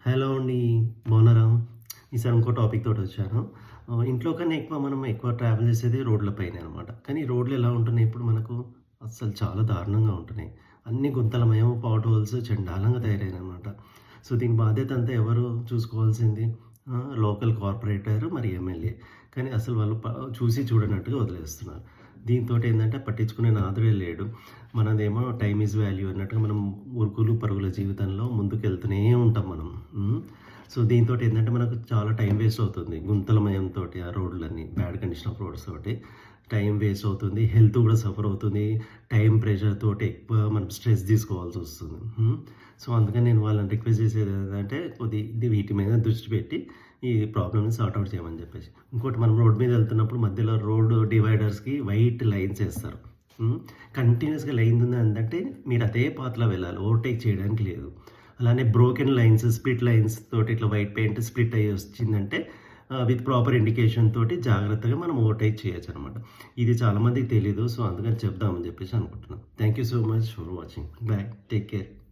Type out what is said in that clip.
Hello అండి. బాగున్నారా? ఈసారి ఇంకో టాపిక్ తోటొచ్చాను. ఇంట్లో కన్నా ఎక్కువ ట్రావెల్ చేసేది రోడ్లపైనే అనమాట. కానీ రోడ్లు ఎలా ఉంటున్నాయి ఇప్పుడు మనకు అస్సలు చాలా దారుణంగా ఉంటున్నాయి. అన్ని గుంతలమయం, పాట్ హోల్స్ చెండాలంగా తయారయ్యాయనమాట. సో, దీని బాధ్యత అంతా ఎవరు చూసుకోవాల్సింది? లోకల్ కార్పొరేటర్ మరి ఎమ్మెల్యే. కానీ అసలు వాళ్ళు చూసి చూడనట్టుగా వదిలేస్తున్నారు. దీంతోటేందంటే పట్టించుకునే నాథుడే లేడు. మనదేమో టైమ్ ఈజ్ వాల్యూ అన్నట్టుగా మనం ఉరుకులు పరుగుల జీవితంలో ముందుకెళ్తూనే ఉంటాం మనం. సో, దీంతోటేందంటే మనకు చాలా టైం వేస్ట్ అవుతుంది. గుంతలమయంతోటి ఆ రోడ్లన్నీ బ్యాడ్ కండిషన్ ఆఫ్ రోడ్స్ తోటి టైం వేస్ట్ అవుతుంది. హెల్త్ కూడా సఫర్ అవుతుంది. టైం ప్రెషర్ తోటి ఎక్కువ మనం స్ట్రెస్ తీసుకోవాల్సొస్తుంది. సో, అందుకని నేను వాళ్ళని రిక్వెస్ట్ చేసేది ఏంటంటే వీటి మీద దృష్టి పెట్టి ఈ ప్రాబ్లమ్‌ని సార్ట్ ఔట్ చేయమని చెప్పేసి. ఇంకోటి మనం రోడ్ మీద వెళ్తున్నప్పుడు మధ్యలో రోడ్ డివైడర్స్‌కి వైట్ లైన్స్ ఏస్తారు. కంటిన్యూయస్‌గా లైన్ ఉందంటే మీరు అదే పాత్‌లో వెళ్ళాలి. ఓవర్‌టేక్ చేయడానికి లేదు. అలానే బ్రోకెన్ లైన్స్, స్ప్లిట్ లైన్స్ తోటి ఇట్లా వైట్ పెయింట్ స్ప్లిట్ అయ్యి వచ్చిందంటే విత్ ప్రాపర్ ఇండికేషన్ తోటి జాగ్రత్తగా మనం ఓవర్‌టేక్ చేయొచ్చనమాట. ఇది చాలామందికి తెలీదు. సో, అందుకని చెప్దామని చెప్పేసి అనుకుంటున్నాను. Thank you so much for watching. Bye. Take care.